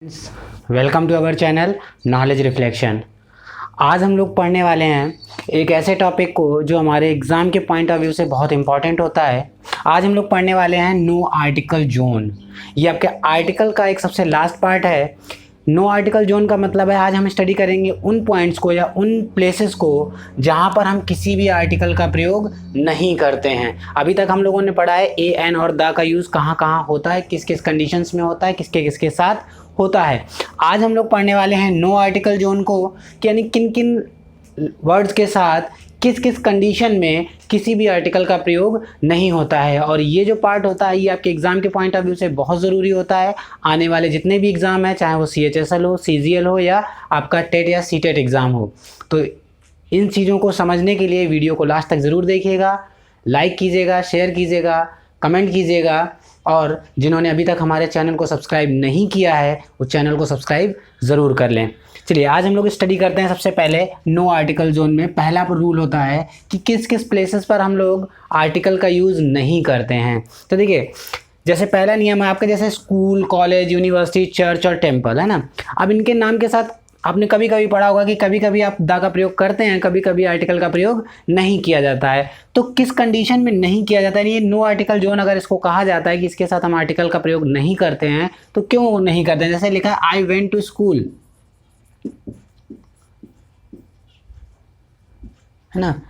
Welcome to our channel knowledge reflection. आज हम लोग पढ़ने वाले हैं एक ऐसे टॉपिक को जो हमारे एग्ज़ाम के पॉइंट ऑफ व्यू से बहुत इंपॉर्टेंट होता है। आज हम लोग पढ़ने वाले हैं नो आर्टिकल जोन। ये आपके आर्टिकल का एक सबसे लास्ट पार्ट है। नो आर्टिकल जोन का मतलब है आज हम स्टडी करेंगे उन पॉइंट्स को या उन प्लेसेस को जहाँ पर हम किसी भी आर्टिकल का प्रयोग नहीं करते हैं। अभी तक हम लोगों ने पढ़ा है ए एन और द का यूज़ कहाँ कहाँ होता है, किस किस कंडीशंस में होता है, किसके किसके साथ होता है। आज हम लोग पढ़ने वाले हैं नो आर्टिकल जोन को, यानी किन किन वर्ड्स के साथ किस किस कंडीशन में किसी भी आर्टिकल का प्रयोग नहीं होता है। और ये जो पार्ट होता है ये आपके एग्ज़ाम के पॉइंट ऑफ व्यू से बहुत ज़रूरी होता है। आने वाले जितने भी एग्ज़ाम हैं, चाहे वो CHSL हो, CGL हो या आपका टेट या CTET एग्ज़ाम हो, तो इन चीज़ों को समझने के लिए वीडियो को लास्ट तक ज़रूर देखिएगा, लाइक कीजिएगा, शेयर कीजिएगा, कमेंट कीजिएगा। और जिन्होंने अभी तक हमारे चैनल को सब्सक्राइब नहीं किया है वो चैनल को सब्सक्राइब ज़रूर कर लें। चलिए आज हम लोग स्टडी करते हैं। सबसे पहले नो आर्टिकल जोन में पहला रूल होता है कि किस किस प्लेसेस पर हम लोग आर्टिकल का यूज़ नहीं करते हैं। तो देखिए, जैसे पहला नियम है आपका, जैसे स्कूल, कॉलेज, यूनिवर्सिटी, चर्च और टेम्पल, है ना। अब इनके नाम के साथ आपने कभी कभी पढ़ा होगा कि कभी कभी आप द का प्रयोग करते हैं, कभी कभी आर्टिकल का प्रयोग नहीं किया जाता है। तो किस कंडीशन में नहीं किया जाता है, ये नो आर्टिकल जोन अगर इसको कहा जाता है कि इसके साथ हम आर्टिकल का प्रयोग नहीं करते हैं, तो क्यों नहीं करते हैं। जैसे लिखा है आई वेंट टू स्कूल, है ना,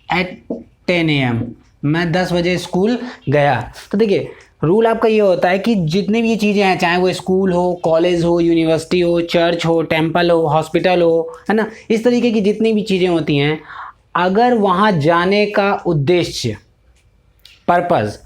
एट 10 AM, मैं 10 बजे स्कूल गया। तो देखिए रूल आपका ये होता है कि जितनी भी ये चीज़ें हैं, चाहे वो स्कूल हो, कॉलेज हो, यूनिवर्सिटी हो, चर्च हो, टेम्पल हो, हॉस्पिटल हो, है ना, इस तरीके की जितनी भी चीज़ें होती हैं, अगर वहाँ जाने का उद्देश्य, पर्पज़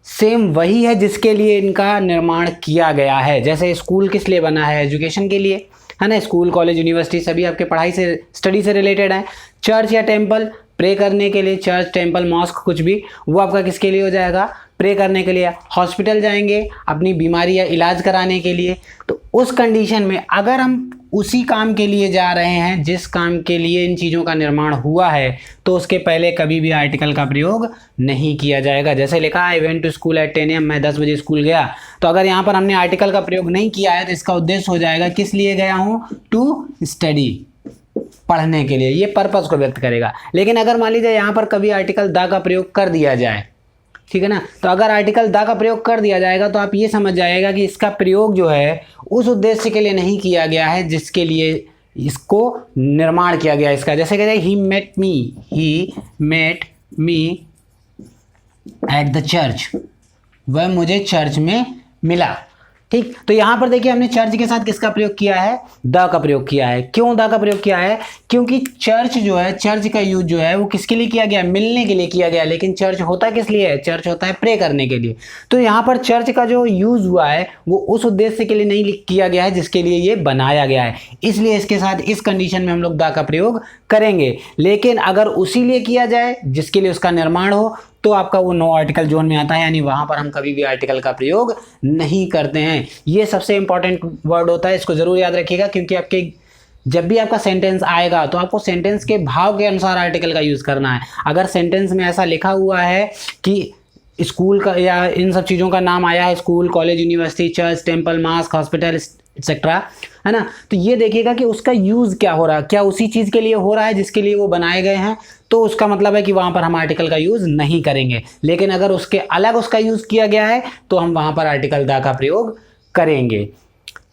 सेम वही है जिसके लिए इनका निर्माण किया गया है। जैसे स्कूल किस लिए बना है, एजुकेशन के लिए, है ना। स्कूल, कॉलेज, यूनिवर्सिटी सभी आपके पढ़ाई से, स्टडी से रिलेटेड है। चर्च या टेम्पल प्रे करने के लिए, चर्च, टेम्पल, मॉस्क कुछ भी, वो आपका किसके लिए हो जाएगा, प्रे करने के लिए। हॉस्पिटल जाएंगे अपनी बीमारी या इलाज कराने के लिए। तो उस कंडीशन में अगर हम उसी काम के लिए जा रहे हैं जिस काम के लिए इन चीज़ों का निर्माण हुआ है, तो उसके पहले कभी भी आर्टिकल का प्रयोग नहीं किया जाएगा। जैसे लिखा I went to school at 10 AM, मैं 10 बजे स्कूल गया। तो अगर यहाँ पर हमने आर्टिकल का प्रयोग नहीं किया है तो इसका उद्देश्य हो जाएगा किस लिए गया हूँ, टू स्टडी, पढ़ने के लिए। ये पर्पस को व्यक्त करेगा। लेकिन अगर मान लीजिए यहाँ पर कभी आर्टिकल द का प्रयोग कर दिया जाए, ठीक है ना, तो अगर आर्टिकल द का प्रयोग कर दिया जाएगा तो आप ये समझ जाएगा कि इसका प्रयोग जो है उस उद्देश्य के लिए नहीं किया गया है जिसके लिए इसको निर्माण किया गया इसका। जैसे कहते हैं he met me at the church, वह मुझे चर्च में मिला। ठीक, तो यहाँ पर देखिए हमने चर्च के साथ किसका प्रयोग किया है, द का प्रयोग किया है। क्यों द का प्रयोग किया है, क्योंकि चर्च जो है, चर्च का यूज जो है वो किसके लिए किया गया, मिलने के लिए किया गया। लेकिन चर्च होता किस लिए है, चर्च होता है प्रे करने के लिए। तो यहाँ पर चर्च का जो यूज हुआ है वो उस उद्देश्य के लिए नहीं किया गया है जिसके लिए ये बनाया गया है। इसलिए इसके साथ इस कंडीशन में हम लोग द का प्रयोग करेंगे। लेकिन अगर उसी लिए किया जाए जिसके लिए उसका निर्माण हो, तो आपका वो नो आर्टिकल जोन में आता है, यानी वहां पर हम कभी भी आर्टिकल का प्रयोग नहीं करते हैं। ये सबसे इंपॉर्टेंट वर्ड होता है, इसको जरूर याद रखिएगा। क्योंकि आपके जब भी आपका सेंटेंस आएगा तो आपको सेंटेंस के भाव के अनुसार आर्टिकल का यूज करना है। अगर सेंटेंस में ऐसा लिखा हुआ है कि स्कूल का या इन सब चीज़ों का नाम आया है, school, college, university, church, temple, mosque, hospital etcetera, है ना, तो ये देखिएगा कि उसका यूज़ क्या हो रहा है, क्या उसी चीज़ के लिए हो रहा है जिसके लिए वो बनाए गए हैं, तो उसका मतलब है कि वहाँ पर हम आर्टिकल का यूज़ नहीं करेंगे। लेकिन अगर उसके अलग उसका यूज़ किया गया है तो हम वहाँ पर आर्टिकल द का प्रयोग करेंगे।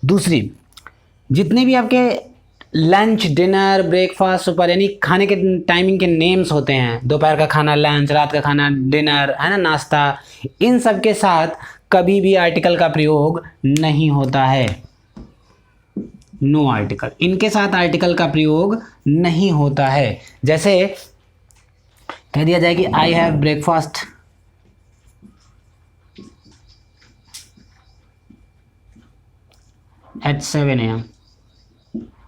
दूसरी, जितने भी आपके लंच, डिनर, ब्रेकफास्ट, सुपर, यानी खाने के टाइमिंग के नेम्स होते हैं, दोपहर का खाना लंच, रात का खाना डिनर, है ना, नाश्ता, इन सब के साथ कभी भी आर्टिकल का प्रयोग नहीं होता है। नो आर्टिकल, इनके साथ आर्टिकल का प्रयोग नहीं होता है। जैसे कह दिया जाए कि I have breakfast at 7 AM,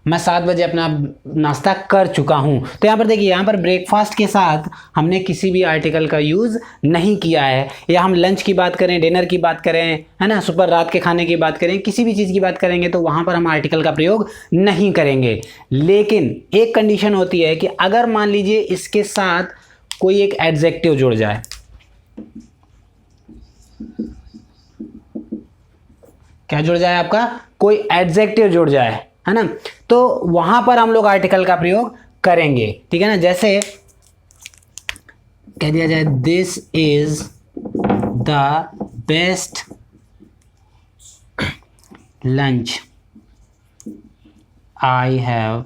मैं 7 बजे अपना नाश्ता कर चुका हूँ। तो यहाँ पर देखिए, यहाँ पर ब्रेकफास्ट के साथ हमने किसी भी आर्टिकल का यूज़ नहीं किया है। या हम लंच की बात करें, डिनर की बात करें, है ना, सुपर रात के खाने की बात करें, किसी भी चीज़ की बात करेंगे तो वहाँ पर हम आर्टिकल का प्रयोग नहीं करेंगे। लेकिन एक कंडीशन होती है कि अगर मान लीजिए इसके साथ कोई एक एडजेक्टिव जुड़ जाए, क्या जुड़ जाए आपका, कोई एडजेक्टिव जुड़ जाए, है ना, तो वहां पर हम लोग आर्टिकल का प्रयोग करेंगे, ठीक है ना। जैसे कह दिया जाए this is the best lunch I have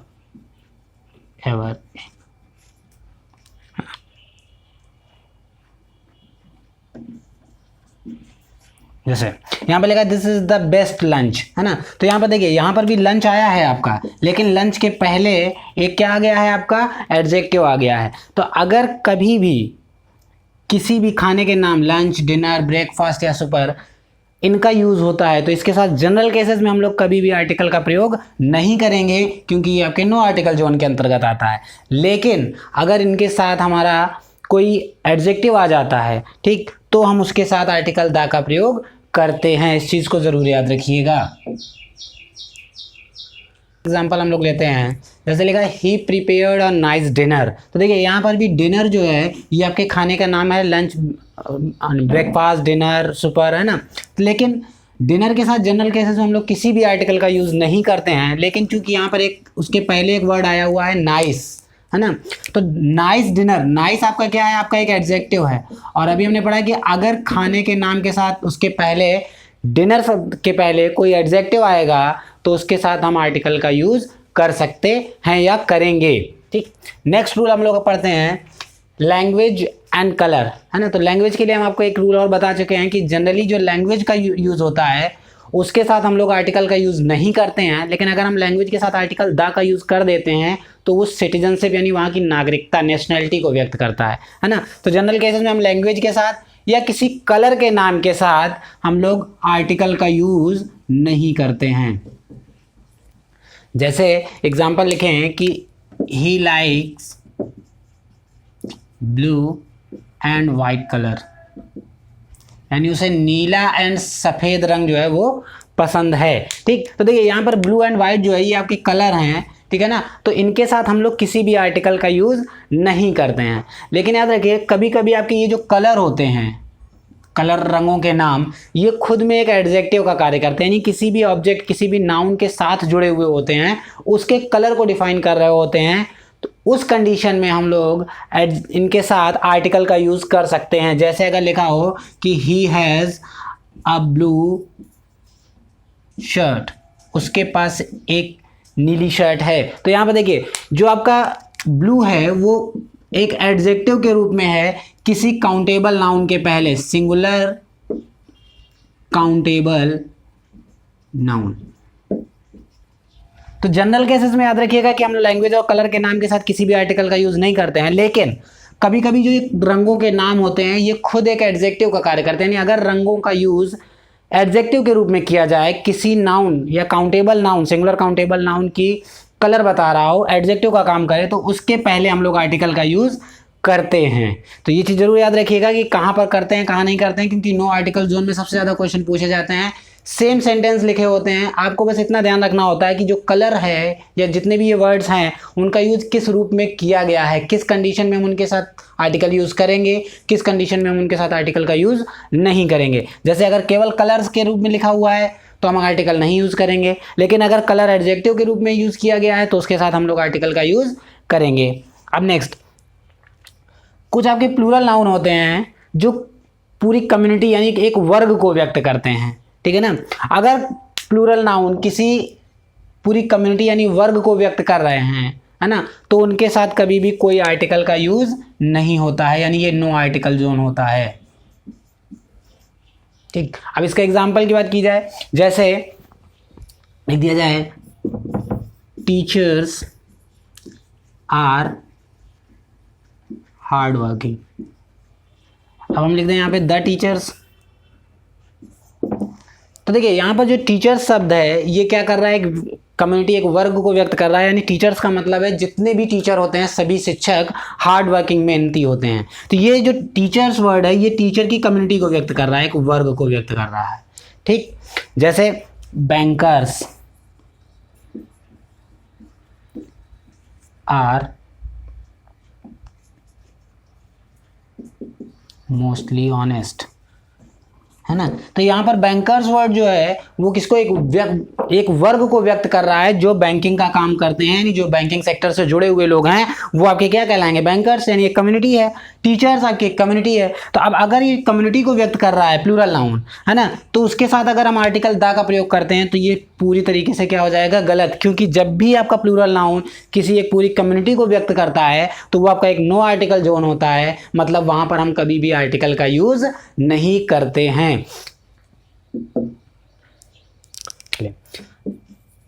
ever, जैसे यहाँ पर लिखा this is the best lunch, है ना, तो यहाँ पर देखिए यहाँ पर भी लंच आया है आपका, लेकिन लंच के पहले एक क्या आ गया है आपका, एडजेक्टिव आ गया है। तो अगर कभी भी किसी भी खाने के नाम लंच, डिनर, ब्रेकफास्ट या सुपर इनका यूज होता है तो इसके साथ जनरल केसेस में हम लोग कभी भी आर्टिकल का प्रयोग नहीं करेंगे, क्योंकि ये आपके नो आर्टिकल जोन के अंतर्गत आता है। लेकिन अगर इनके साथ हमारा कोई एडजेक्टिव आ जाता है, ठीक, तो हम उसके साथ आर्टिकल द का प्रयोग करते हैं, इस चीज को जरूर याद रखिएगा। एग्जाम्पल हम लोग लेते हैं, जैसे लिखा ही प्रिपेयर्ड अ नाइस डिनर, तो देखिए यहाँ पर भी डिनर जो है ये आपके खाने का नाम है, लंच, ब्रेकफास्ट, डिनर, सुपर, है ना, लेकिन डिनर के साथ जनरल केसेस में हम लोग किसी भी आर्टिकल का यूज़ नहीं करते हैं, लेकिन चूंकि यहाँ पर एक उसके पहले एक वर्ड आया हुआ है नाइस, है ना, तो नाइस डिनर, नाइस आपका क्या है, आपका एक एडजेक्टिव है। और अभी हमने पढ़ा कि अगर खाने के नाम के साथ उसके पहले डिनर के पहले कोई एडजेक्टिव आएगा तो उसके साथ हम आर्टिकल का यूज कर सकते हैं या करेंगे, ठीक। नेक्स्ट रूल हम लोग पढ़ते हैं लैंग्वेज एंड कलर, है ना, तो लैंग्वेज के लिए हम आपको एक रूल और बता चुके हैं कि जनरली जो लैंग्वेज का यूज होता है उसके साथ हम लोग आर्टिकल का यूज नहीं करते हैं, लेकिन अगर हम लैंग्वेज के साथ आर्टिकल द का यूज कर देते हैं तो वो सिटीजनशिप यानी वहाँ की नागरिकता, नेशनैलिटी को व्यक्त करता है ना। तो जनरल केसेस में हम लैंग्वेज के साथ या किसी कलर के नाम के साथ हम लोग आर्टिकल का यूज नहीं करते हैं। जैसे एग्जाम्पल लिखे हैं कि he likes blue and white colour, यानी उसे नीला एंड सफेद रंग जो है वो पसंद है, ठीक। तो देखिए यहाँ पर ब्लू एंड वाइट जो है ये आपके कलर हैं, ठीक है ना, तो इनके साथ हम लोग किसी भी आर्टिकल का यूज नहीं करते हैं। लेकिन याद रखिए कभी कभी आपके ये जो कलर होते हैं, कलर, रंगों के नाम, ये खुद में एक एडजेक्टिव का कार्य करते हैं, यानी किसी भी ऑब्जेक्ट, किसी भी नाउन के साथ जुड़े हुए होते हैं, उसके कलर को डिफाइन कर रहे होते हैं, तो उस कंडीशन में हम लोग इनके साथ आर्टिकल का यूज कर सकते हैं। जैसे अगर लिखा हो कि he has a blue shirt, उसके पास एक नीली शर्ट है, तो यहाँ पर देखिए जो आपका ब्लू है वो एक एडजेक्टिव के रूप में है किसी काउंटेबल नाउन के पहले, सिंगुलर काउंटेबल नाउन। तो जनरल केसेस में याद रखिएगा कि हम लैंग्वेज और कलर के नाम के साथ किसी भी आर्टिकल का यूज नहीं करते हैं, लेकिन कभी कभी जो ये रंगों के नाम होते हैं ये खुद एक एडजेक्टिव का कार्य करते हैं, यानी अगर रंगों का यूज एडजेक्टिव के रूप में किया जाए, किसी नाउन या countable noun, singular countable noun की कलर बता रहा हो, एडजेक्टिव का काम करे, तो उसके पहले हम लोग आर्टिकल का यूज करते हैं। तो ये चीज जरूर याद रखिएगा कि कहां पर करते हैं कहां नहीं करते हैं, क्योंकि नो आर्टिकल जोन में सबसे ज्यादा क्वेश्चन पूछे जाते हैं, सेम सेंटेंस लिखे होते हैं। आपको बस इतना ध्यान रखना होता है कि जो कलर है या जितने भी ये वर्ड्स हैं उनका यूज किस रूप में किया गया है, किस कंडीशन में हम उनके साथ आर्टिकल यूज करेंगे, किस कंडीशन में हम उनके साथ आर्टिकल का यूज नहीं करेंगे। जैसे अगर केवल कलर्स के रूप में लिखा हुआ है तो हम आर्टिकल नहीं यूज करेंगे, लेकिन अगर कलर एडजेक्टिव के रूप में यूज किया गया है तो उसके साथ हम लोग आर्टिकल का यूज करेंगे। अब नेक्स्ट, कुछ आपके प्लूरल नाउन होते हैं जो पूरी कम्युनिटी यानी एक वर्ग को व्यक्त करते हैं, ठीक है ना। अगर प्लूरल नाउन किसी पूरी कम्युनिटी यानी वर्ग को व्यक्त कर रहे हैं, है ना, तो उनके साथ कभी भी कोई आर्टिकल का यूज नहीं होता है, यानी ये नो आर्टिकल जोन होता है, ठीक। अब इसका एग्जाम्पल की बात की जाए, जैसे लिख दिया जाए टीचर्स आर हार्ड वर्किंग। अब हम लिख दें यहाँ पे द टीचर्स, तो देखिए यहाँ पर जो टीचर्स शब्द है ये क्या कर रहा है, एक कम्युनिटी, एक वर्ग को व्यक्त कर रहा है, यानी टीचर्स का मतलब है जितने भी टीचर होते हैं सभी शिक्षक हार्ड वर्किंग मेहनती होते हैं। तो ये जो टीचर्स वर्ड है ये टीचर की कम्युनिटी को व्यक्त कर रहा है, एक वर्ग को व्यक्त कर रहा है, ठीक। जैसे बैंकर्स आर मोस्टली ऑनेस्ट, है ना। तो यहाँ पर बैंकर्स वर्ड जो है वो किसको, एक वर्ग को व्यक्त कर रहा है जो बैंकिंग का काम करते हैं, यानी जो बैंकिंग सेक्टर से जुड़े हुए लोग हैं वो आपके क्या कहलाएंगे, बैंकर्स, यानी एक कम्युनिटी है। टीचर्स आपकी एक कम्युनिटी है। तो अब अगर ये कम्युनिटी को व्यक्त कर रहा है प्लूरल नाउन, है ना, तो उसके साथ अगर हम आर्टिकल द का प्रयोग करते हैं तो ये पूरी तरीके से क्या हो जाएगा, गलत। क्योंकि जब भी आपका प्लूरल नाउन किसी एक पूरी कम्युनिटी को व्यक्त करता है तो वो आपका एक नो आर्टिकल जोन होता है, मतलब वहां पर हम कभी भी आर्टिकल का यूज नहीं करते हैं।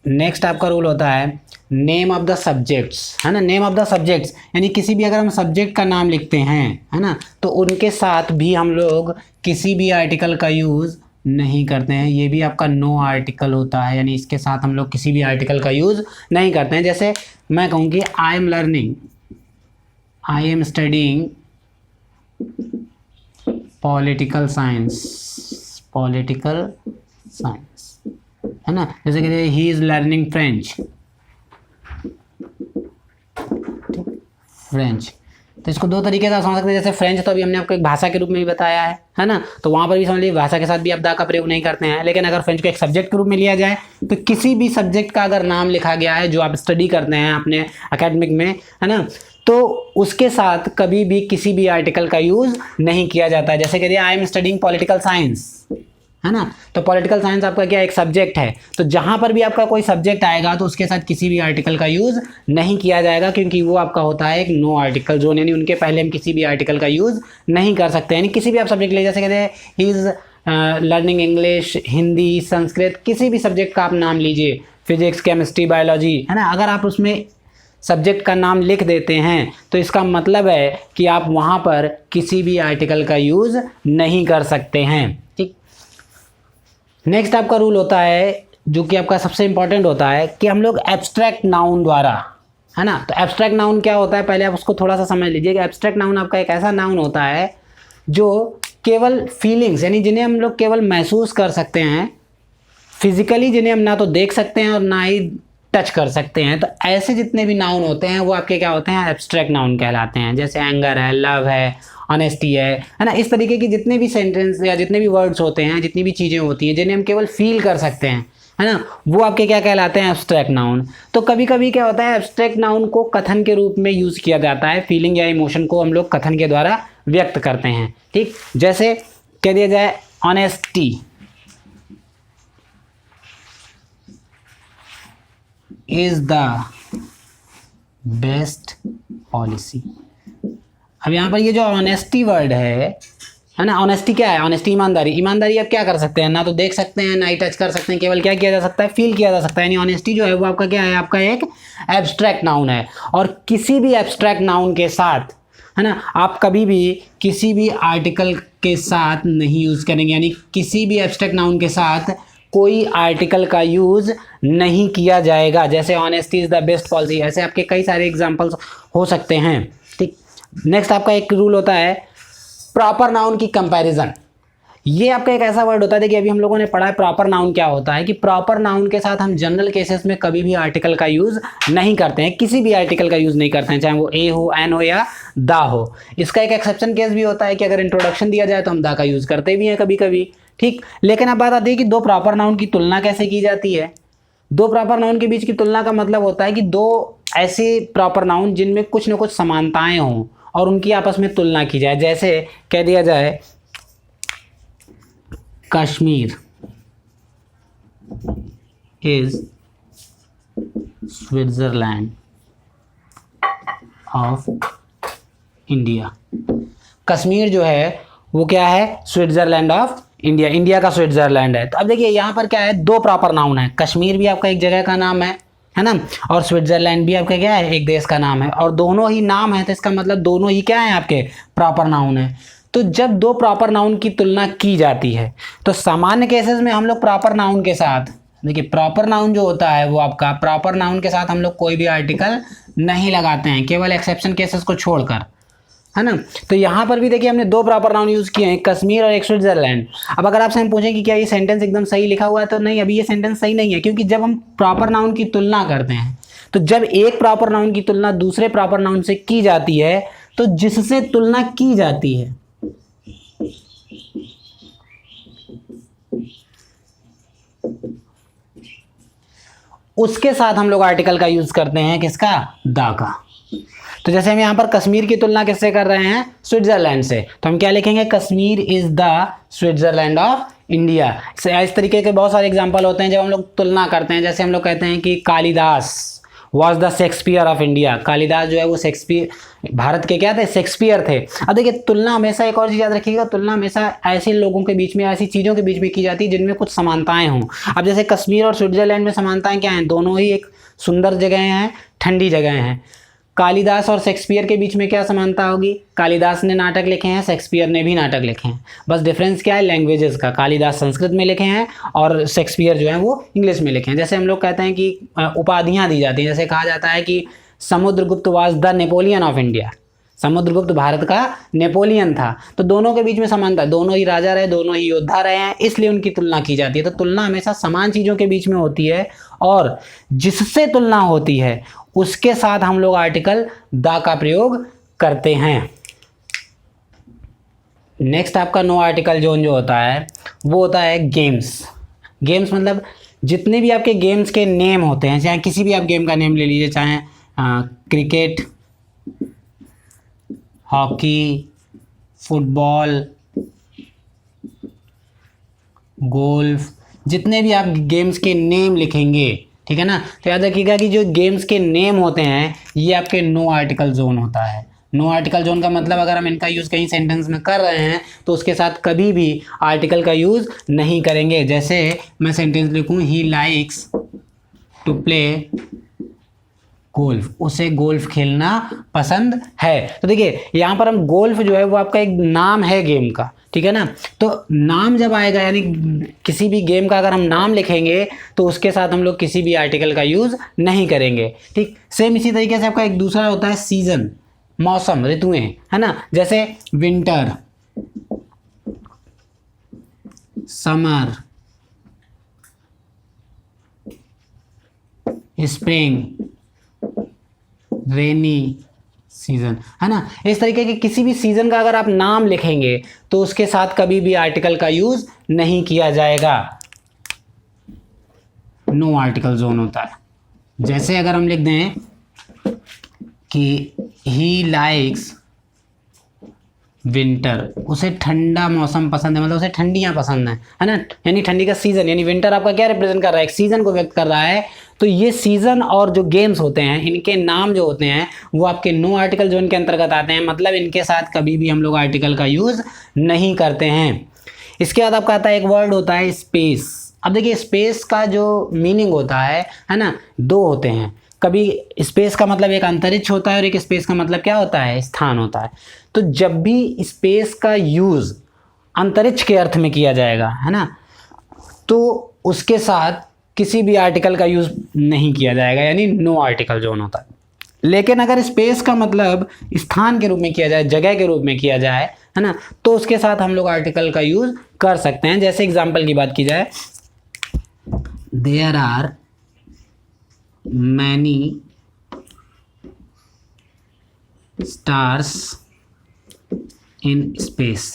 नेक्स्ट आपका रूल होता है नेम ऑफ द सब्जेक्ट्स, है ना। नेम ऑफ द सब्जेक्ट्स यानी किसी भी अगर हम सब्जेक्ट का नाम लिखते हैं, है ना, तो उनके साथ भी हम लोग किसी भी आर्टिकल का यूज नहीं करते हैं। ये भी आपका नो आर्टिकल होता है, यानी इसके साथ हम लोग किसी भी आर्टिकल का यूज नहीं करते हैं। जैसे मैं कहूँगी I am learning, I am studying political science, political science, है ना। जैसे कहते हैं he is learning French, French. तो इसको दो तरीके से समझ सकते हैं। जैसे फ्रेंच तो अभी हमने आपको एक भाषा के रूप में भी बताया है ना, तो वहाँ पर भी समझ लीजिए भाषा के साथ भी आप दा का प्रयोग नहीं करते हैं। लेकिन अगर फ्रेंच को एक सब्जेक्ट के रूप में लिया जाए तो किसी भी सब्जेक्ट का अगर नाम लिखा गया है जो आप स्टडी करते हैं अपने एकेडमिक में, है ना, तो उसके साथ कभी भी किसी भी आर्टिकल का यूज नहीं किया जाता है। जैसे कहते हैं I am studying political science, है ना, तो पॉलिटिकल साइंस आपका क्या एक सब्जेक्ट है। तो जहां पर भी आपका कोई सब्जेक्ट आएगा तो उसके साथ किसी भी आर्टिकल का यूज नहीं किया जाएगा, क्योंकि वो आपका होता है एक नो आर्टिकल जोन, यानी उनके पहले हम किसी भी आर्टिकल का यूज नहीं कर सकते। यानी किसी भी आप सब्जेक्ट ले, जैसे कहते हैं he is learning English, Hindi, Sanskrit, किसी भी सब्जेक्ट का आप नाम लीजिए, फिजिक्स, केमिस्ट्री, बायोलॉजी, है ना, अगर आप उसमें सब्जेक्ट का नाम लिख देते हैं तो इसका मतलब है कि आप वहां पर किसी भी आर्टिकल का यूज नहीं कर सकते हैं। ठीक। नेक्स्ट आपका रूल होता है जो कि आपका सबसे इंपॉर्टेंट होता है कि हम लोग एब्स्ट्रैक्ट नाउन द्वारा, है ना, तो एब्स्ट्रैक्ट नाउन क्या होता है पहले आप उसको थोड़ा सा समझ लीजिए कि एब्स्ट्रैक्ट नाउन आपका एक ऐसा नाउन होता है जो केवल फीलिंग्स, यानी जिन्हें हम लोग केवल महसूस कर सकते हैं फिजिकली, जिन्हें हम ना तो देख सकते हैं और ना ही टच कर सकते हैं, तो ऐसे जितने भी नाउन होते हैं वो आपके क्या होते हैं, एब्स्ट्रैक्ट नाउन कहलाते हैं। जैसे एंगर है, लव है, ऑनेस्टी है ना, इस तरीके की जितने भी सेंटेंस या जितने भी वर्ड्स होते हैं, जितनी भी चीज़ें होती हैं जिन्हें हम केवल फील कर सकते हैं, है ना, वो आपके क्या कहलाते हैं, एब्स्ट्रैक्ट नाउन। तो कभी कभी क्या होता है एब्स्ट्रैक्ट नाउन को कथन के रूप में यूज़ किया जाता है, फीलिंग या इमोशन को हम लोग कथन के द्वारा व्यक्त करते हैं। ठीक, जैसे कह दिया जाए honesty is the best policy. अब यहाँ पर ये जो ऑनेस्टी वर्ड है ना, ऑनेस्टी क्या है, ऑनेस्टी ईमानदारी। ईमानदारी आप क्या कर सकते हैं, ना तो देख सकते हैं ना ही टच कर सकते हैं, केवल क्या किया जा सकता है, फील किया जा सकता है। यानी ऑनेस्टी जो है वो आपका क्या है, आपका एक एब्स्ट्रैक्ट नाउन है। और किसी भी एब्स्ट्रैक्ट नाउन के साथ, है ना, आप कभी भी किसी भी आर्टिकल के साथ नहीं यूज़ करेंगे, यानी किसी भी एब्स्ट्रैक्ट नाउन के साथ कोई आर्टिकल का यूज़ नहीं किया जाएगा। जैसे honesty is the best policy, ऐसे आपके कई सारे एग्जाम्पल्स हो सकते हैं। ठीक, नेक्स्ट आपका एक रूल होता है प्रॉपर नाउन की कंपैरिजन। ये आपका एक ऐसा वर्ड होता है, देखिए अभी हम लोगों ने पढ़ा है प्रॉपर नाउन क्या होता है, कि प्रॉपर नाउन के साथ हम जनरल केसेस में कभी भी आर्टिकल का यूज़ नहीं करते हैं, किसी भी आर्टिकल का यूज़ नहीं करते हैं, चाहे वो ए हो, एन हो या दा हो। इसका एक एक्सेप्शन केस भी होता है कि अगर इंट्रोडक्शन दिया जाए तो हम दा का यूज़ करते भी हैं कभी कभी। ठीक, लेकिन अब बात आती है कि दो प्रॉपर नाउन की तुलना कैसे की जाती है। दो प्रॉपर नाउन के बीच की तुलना का मतलब होता है कि दो ऐसे प्रॉपर नाउन जिनमें कुछ न कुछ समानताएं हों और उनकी आपस में तुलना की जाए। जैसे कह दिया जाए Kashmir is Switzerland of India. Kashmir जो है वो क्या है, स्विट्जरलैंड ऑफ इंडिया, इंडिया का स्विट्जरलैंड है। तो अब देखिए यहाँ पर क्या है, दो प्रॉपर नाउन है, कश्मीर भी आपका एक जगह का नाम है ना, और स्विट्जरलैंड भी आपका क्या है, एक देश का नाम है, और दोनों ही नाम है तो इसका मतलब दोनों ही क्या है, आपके प्रॉपर नाउन है। तो जब दो प्रॉपर नाउन की तुलना की जाती है तो सामान्य केसेस में हम लोग प्रॉपर नाउन के साथ, देखिए प्रॉपर नाउन जो होता है वो आपका प्रॉपर नाउन के साथ हम लोग कोई भी आर्टिकल नहीं लगाते हैं, केवल एक्सेप्शन केसेस को छोड़कर, है ना। तो यहाँ पर भी देखिए हमने दो प्रॉपर नाउन यूज़ किए हैं, कश्मीर और एक स्विट्जरलैंड। अब अगर आपसे हम पूछें कि क्या ये सेंटेंस एकदम सही लिखा हुआ है, तो नहीं, अभी ये सेंटेंस सही नहीं है, क्योंकि जब हम प्रॉपर नाउन की तुलना करते हैं तो जब एक प्रॉपर नाउन की तुलना दूसरे प्रॉपर नाउन से की जाती है तो जिससे तुलना की जाती है उसके साथ हम लोग आर्टिकल का यूज करते हैं, किसका? द का। तो जैसे हम यहाँ पर कश्मीर की तुलना किससे कर रहे हैं? स्विट्जरलैंड से, तो हम क्या लिखेंगे? Kashmir is the Switzerland of India. इस तरीके के बहुत सारे एग्जाम्पल होते हैं जब हम लोग तुलना करते हैं। जैसे हम लोग कहते हैं कि Kalidas was the Shakespeare of India. Kalidas जो है वो शेक्सपियर, भारत के क्या थे? शेक्सपियर थे। अब देखिए, तुलना हमेशा, एक और चीज़ याद रखिएगा, तुलना हमेशा ऐसे लोगों के बीच में, ऐसी चीज़ों के बीच में की जाती है जिनमें कुछ समानताएं हों। अब जैसे कश्मीर और स्विट्जरलैंड में समानताएं क्या हैं? दोनों ही एक सुंदर जगह हैं, ठंडी जगह हैं। कालिदास और शेक्सपियर के बीच में क्या समानता होगी? कालिदास ने नाटक लिखे हैं, शेक्सपियर ने भी नाटक लिखे हैं, बस डिफरेंस क्या है? लैंग्वेजेस का। कालिदास संस्कृत में लिखे हैं और शेक्सपियर जो है वो इंग्लिश में लिखे हैं। जैसे हम लोग कहते हैं कि उपाधियां दी जाती हैं, जैसे कहा जाता है कि Samudragupta was the Napoleon of India. Samudragupta Bharat का नेपोलियन था। तो दोनों के बीच में समानता, दोनों ही राजा रहे, दोनों ही योद्धा रहे हैं, इसलिए उनकी तुलना की जाती है। तो तुलना हमेशा समान चीज़ों के बीच में होती है, और जिससे तुलना होती है उसके साथ हम लोग आर्टिकल द का प्रयोग करते हैं। नेक्स्ट आपका नो आर्टिकल जोन जो होता है वो होता है गेम्स। गेम्स मतलब जितने भी आपके गेम्स के नेम होते हैं, चाहे किसी भी आप गेम का नेम ले लीजिए, चाहे क्रिकेट, हॉकी, फुटबॉल, गोल्फ, जितने भी आप गेम्स के नेम लिखेंगे, ठीक है ना, तो याद रखिएगा कि जो गेम्स के नेम होते हैं ये आपके नो आर्टिकल जोन होता है। नो आर्टिकल जोन का मतलब अगर हम इनका यूज़ कहीं सेंटेंस में कर रहे हैं तो उसके साथ कभी भी आर्टिकल का यूज़ नहीं करेंगे। जैसे मैं सेंटेंस लिखूँ, he likes to play golf, उसे गोल्फ खेलना पसंद है। तो देखिए यहाँ पर हम गोल्फ जो है वो आपका एक नाम है गेम का, ठीक है ना। तो नाम जब आएगा, यानी किसी भी गेम का अगर हम नाम लिखेंगे तो उसके साथ हम लोग किसी भी आर्टिकल का यूज़ नहीं करेंगे, ठीक। सेम इसी तरीके से आपका एक दूसरा होता है सीजन, मौसम, ऋतुएं, है ना। जैसे winter, summer, spring, rainy season, है ना। इस तरीके के किसी भी सीजन का अगर आप नाम लिखेंगे तो उसके साथ कभी भी आर्टिकल का यूज नहीं किया जाएगा, नो आर्टिकल जोन होता है। जैसे अगर हम लिख दें कि ही लाइक्स विंटर, उसे ठंडा मौसम पसंद है, मतलब उसे ठंडियाँ पसंद है ना। यानी ठंडी का सीजन, यानी विंटर आपका क्या रिप्रेजेंट कर रहा है? एक सीजन को व्यक्त कर रहा है। तो ये सीजन और जो गेम्स होते हैं इनके नाम जो होते हैं वो आपके नो आर्टिकल जोन के अंतर्गत आते हैं, मतलब इनके साथ कभी भी हम लोग आर्टिकल का यूज नहीं करते हैं। इसके बाद आपका आता है एक वर्ड होता है स्पेस। अब देखिए स्पेस का जो मीनिंग होता है ना, दो होते हैं। कभी स्पेस का मतलब एक अंतरिक्ष होता है और एक स्पेस का मतलब क्या होता है? स्थान होता है। तो जब भी स्पेस का यूज अंतरिक्ष के अर्थ में किया जाएगा, है ना, तो उसके साथ किसी भी आर्टिकल का यूज नहीं किया जाएगा, यानी नो आर्टिकल जोन होता है। लेकिन अगर स्पेस का मतलब स्थान के रूप में किया जाए, जगह के रूप में किया जाए, है ना, तो उसके साथ हम लोग आर्टिकल का यूज कर सकते हैं। जैसे एग्जाम्पल की बात की जाए, there are many stars in space,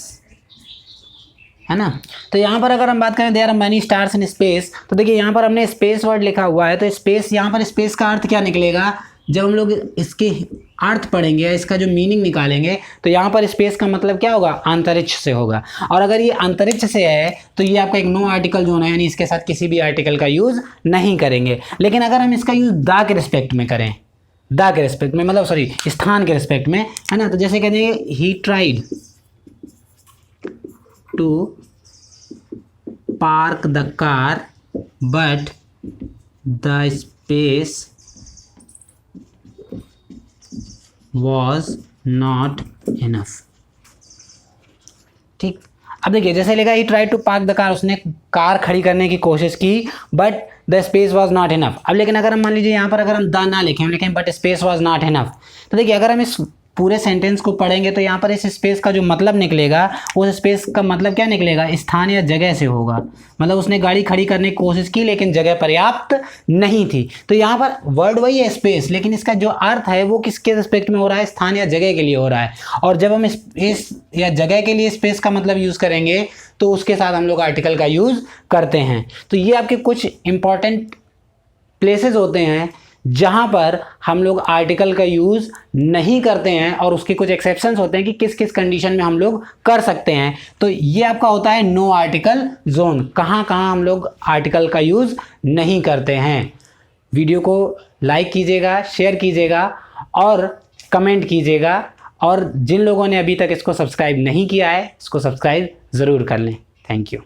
है ना। तो यहाँ पर अगर हम बात करें there are many stars in space, तो देखिए यहाँ पर हमने स्पेस वर्ड लिखा हुआ है, तो स्पेस, यहाँ पर स्पेस का अर्थ क्या निकलेगा? जब हम लोग इसके अर्थ पढ़ेंगे, इसका जो मीनिंग निकालेंगे, तो यहाँ पर स्पेस का मतलब क्या होगा? अंतरिक्ष से होगा। और अगर ये अंतरिक्ष से है तो ये आपका एक नो आर्टिकल जोन है, यानी इसके साथ किसी भी आर्टिकल का यूज नहीं करेंगे। लेकिन अगर हम इसका यूज द के रिस्पेक्ट में करें, द के रिस्पेक्ट में मतलब सॉरी स्थान के रिस्पेक्ट में, है ना, तो जैसे कह देंगे he tried to park the car but the space was not enough, ठीक। अब देखिए जैसे लिखा he try to park the car, उसने कार खड़ी करने की कोशिश की but the space was not enough. अब लेकिन अगर हम मान लीजिए यहाँ पर अगर हम द ना लिखें, हम लिखें but space was not enough, तो देखिए अगर हम इस पूरे सेंटेंस को पढ़ेंगे तो यहाँ पर इस स्पेस का जो मतलब निकलेगा, उस स्पेस का मतलब क्या निकलेगा? स्थान या जगह से होगा। मतलब उसने गाड़ी खड़ी करने की कोशिश की लेकिन जगह पर्याप्त नहीं थी। तो यहाँ पर वर्ड वही है स्पेस, लेकिन इसका जो अर्थ है वो किसके रिस्पेक्ट में हो रहा है? स्थान या जगह के लिए हो रहा है। और जब हम स्पेस या जगह के लिए स्पेस का मतलब यूज़ करेंगे तो उसके साथ हम लोग आर्टिकल का यूज़ करते हैं। तो ये आपके कुछ इंपॉर्टेंट प्लेसेस होते हैं जहाँ पर हम लोग आर्टिकल का यूज़ नहीं करते हैं और उसके कुछ एक्सेप्शंस होते हैं कि किस किस कंडीशन में हम लोग कर सकते हैं। तो ये आपका होता है नो आर्टिकल जोन, कहाँ कहाँ हम लोग आर्टिकल का यूज़ नहीं करते हैं। वीडियो को लाइक कीजिएगा, शेयर कीजिएगा और कमेंट कीजिएगा, और जिन लोगों ने अभी तक इसको सब्सक्राइब नहीं किया है इसको सब्सक्राइब ज़रूर कर लें। Thank you.